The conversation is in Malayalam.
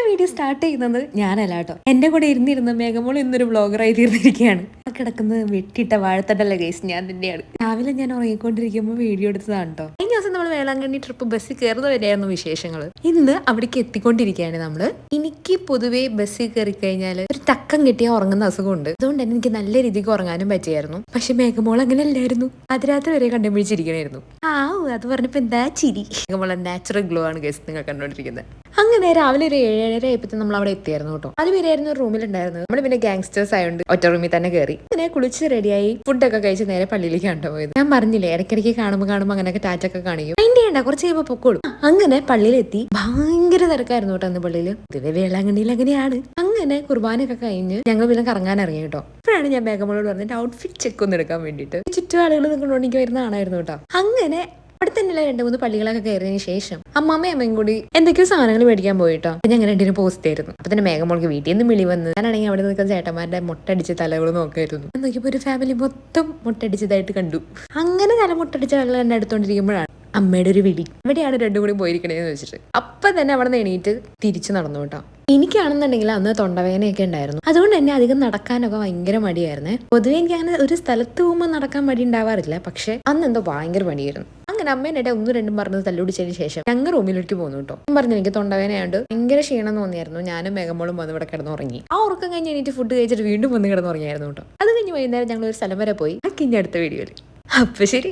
വീഡിയോ സ്റ്റാർട്ട് ചെയ്യുന്നത് ഞാനല്ല കേട്ടോ. എന്റെ കൂടെ ഇരുന്നിരുന്ന മേഘമോൾ ഇന്നൊരു വ്ളോഗറായി തീർന്നിരിക്കുകയാണ്. ആ കിടക്കുന്നത് വെട്ടിയിട്ട വാഴത്തട്ടല്ല കേസ് ഞാൻ തന്നെയാണ്. രാവിലെ ഞാൻ ഉറങ്ങിക്കൊണ്ടിരിക്കുമ്പോൾ വീഡിയോ എടുത്തതാണ് കേട്ടോ. കഴിഞ്ഞ ദിവസം നമ്മൾ വേളാങ്കണ്ണി ട്രിപ്പ് ബസ്സിൽ കയറുന്ന വരെയായിരുന്നു വിശേഷങ്ങൾ. ഇന്ന് അവിടേക്ക് എത്തിക്കൊണ്ടിരിക്കുകയാണ് നമ്മള്. എനിക്ക് പൊതുവേ ബസ്സിൽ കയറി കഴിഞ്ഞാൽ ഒരു തക്കം കിട്ടിയാൽ ഉറങ്ങുന്ന അസുഖമുണ്ട്. അതുകൊണ്ട് തന്നെ എനിക്ക് നല്ല രീതിക്ക് ഉറങ്ങാനും പറ്റിയായിരുന്നു. പക്ഷെ മേഘമോൾ അങ്ങനെ അല്ലായിരുന്നു. അതിരാത്രി വരെ കണ്ടുപിടിച്ചിരിക്കണായിരുന്നു. അത് പറഞ്ഞപ്പോ എന്താ ചിരി. മേഘമോളെ നാച്ചുറൽ ഗ്ലോ ആണ് കേസ് നിങ്ങൾ കണ്ടോണ്ടിരിക്കുന്നത്. അങ്ങനെ രാവിലെ ഒരു 7:30 ആയപ്പോൾ നമ്മൾ അവിടെ എത്തിയായിരുന്നു കേട്ടോ. അതുവരെയായിരുന്നു ഒരു റൂമിലുണ്ടായിരുന്നത്. നമ്മൾ പിന്നെ ഗാങ്സ്റ്റേഴ്സ് ആയതുകൊണ്ട് ഒറ്റ റൂമിൽ തന്നെ കയറി. അങ്ങനെ കുളിച്ച് റെഡിയായി ഫുഡൊക്കെ കഴിച്ച് നേരെ പള്ളിയിലേക്ക് കണ്ടുപോയത്. ഞാൻ പറഞ്ഞില്ലേ ഇടയ്ക്കിടയ്ക്ക് കാണുമ്പോൾ അങ്ങനെയൊക്കെ ടാറ്റൊക്കെ കാണിക്കും. അതിന്റെ വേണ്ട കുറച്ച് കഴിയുമ്പോൾ പൊക്കോളൂ. അങ്ങനെ പള്ളിയിലെത്തി. ഭയങ്കര തിരക്കായിരുന്നു കേട്ടോ അന്ന് പള്ളിയിൽ. ഇതുവരെ വേളാങ്കണ്ണിയിൽ അങ്ങനെയാണ്. അങ്ങനെ കുർബാനയൊക്കെ കഴിഞ്ഞ് ഞങ്ങൾ പിന്നെ കറങ്ങാൻ ഇറങ്ങി കേട്ടോ. അപ്പോഴാണ് ഞാൻ മേഘമോളോട് പറഞ്ഞിട്ട് ഔട്ട്ഫിറ്റ് ചെക്ക് ഒന്ന് എടുക്കാൻ വേണ്ടിയിട്ട് ചുറ്റും ആളുകൾ നിൽക്കൊണ്ടോ എനിക്ക് വരുന്ന ആണായിരുന്നു കേട്ടോ. അങ്ങനെ അവിടെ തന്നെയുള്ള 2-3 പള്ളികളൊക്കെ കയറിയതിന് ശേഷം അമ്മയും കൂടി എന്തൊക്കെയോ സാധനങ്ങൾ മേടിക്കാൻ പോയിട്ടോ. അപ്പൊ ഞാൻ രണ്ടിനും പോസ്റ്റ് ആയിരുന്നു. അപ്പൊ തന്നെ മേഘമോൾക്ക് വീട്ടിൽ നിന്ന് വിളി വന്ന്. ഞാനാണെങ്കിൽ അവിടെ നിൽക്കുന്ന ചേട്ടന്മാരുടെ മുട്ടടിച്ച് തലകൾ നോക്കായിരുന്നു. നോക്കിയപ്പോ ഒരു ഫാമിലി മൊത്തം മുട്ടടിച്ചതായിട്ട് കണ്ടു. അങ്ങനെ തല മുട്ടടിച്ച വെള്ളം എന്നെ എടുത്തോണ്ടിരിക്കുമ്പോഴാണ് അമ്മയുടെ ഒരു വിളി. ഇവിടെയാണ് രണ്ടും കൂടി പോയിരിക്കണേന്ന് വെച്ചിട്ട് അപ്പൊ തന്നെ അവിടെ നിന്ന് എണീറ്റ് തിരിച്ചു നടന്നു കേട്ടോ. എനിക്കാണെന്നുണ്ടെങ്കിൽ അന്ന് തൊണ്ടവേദനയൊക്കെ ഉണ്ടായിരുന്നു. അതുകൊണ്ട് തന്നെ അധികം നടക്കാനൊക്കെ ഭയങ്കര മടിയായിരുന്നേ. പൊതുവെ എനിക്ക് അങ്ങനെ ഒരു സ്ഥലത്ത് പോകുമ്പോൾ നടക്കാൻ മടി ഉണ്ടാവാറില്ല. പക്ഷെ അന്ന് എന്തോ ഭയങ്കര മടിയായിരുന്നു. അങ്ങനെ അമ്മേനെ 1-2 പറഞ്ഞത് തല്ലുപിടിച്ചതിന് ശേഷം ഞങ്ങൾ റൂമിലേക്ക് പോകുന്നു കേട്ടോ. ഞാൻ പറഞ്ഞു എനിക്ക് തൊണ്ടവേനയാണ്ട് ഭയങ്കര ക്ഷീണം തോന്നിയായിരുന്നു. ഞാനും മേഘമോളും വന്ന് ഇവിടെ കിടന്നുറങ്ങി. ആ ഉറക്കം കഴിഞ്ഞ് എനിക്ക് ഫുഡ് കഴിച്ചിട്ട് വീണ്ടും വന്ന് കിടന്നുറങ്ങിയായിരുന്നു കേട്ടോ. അത് കഴിഞ്ഞ് വൈകുന്നേരം ഞങ്ങൾ ഒരു സ്ഥലം വരെ പോയി. ഇനി അടുത്ത വീഡിയോയിൽ. അപ്പൊ ശരി.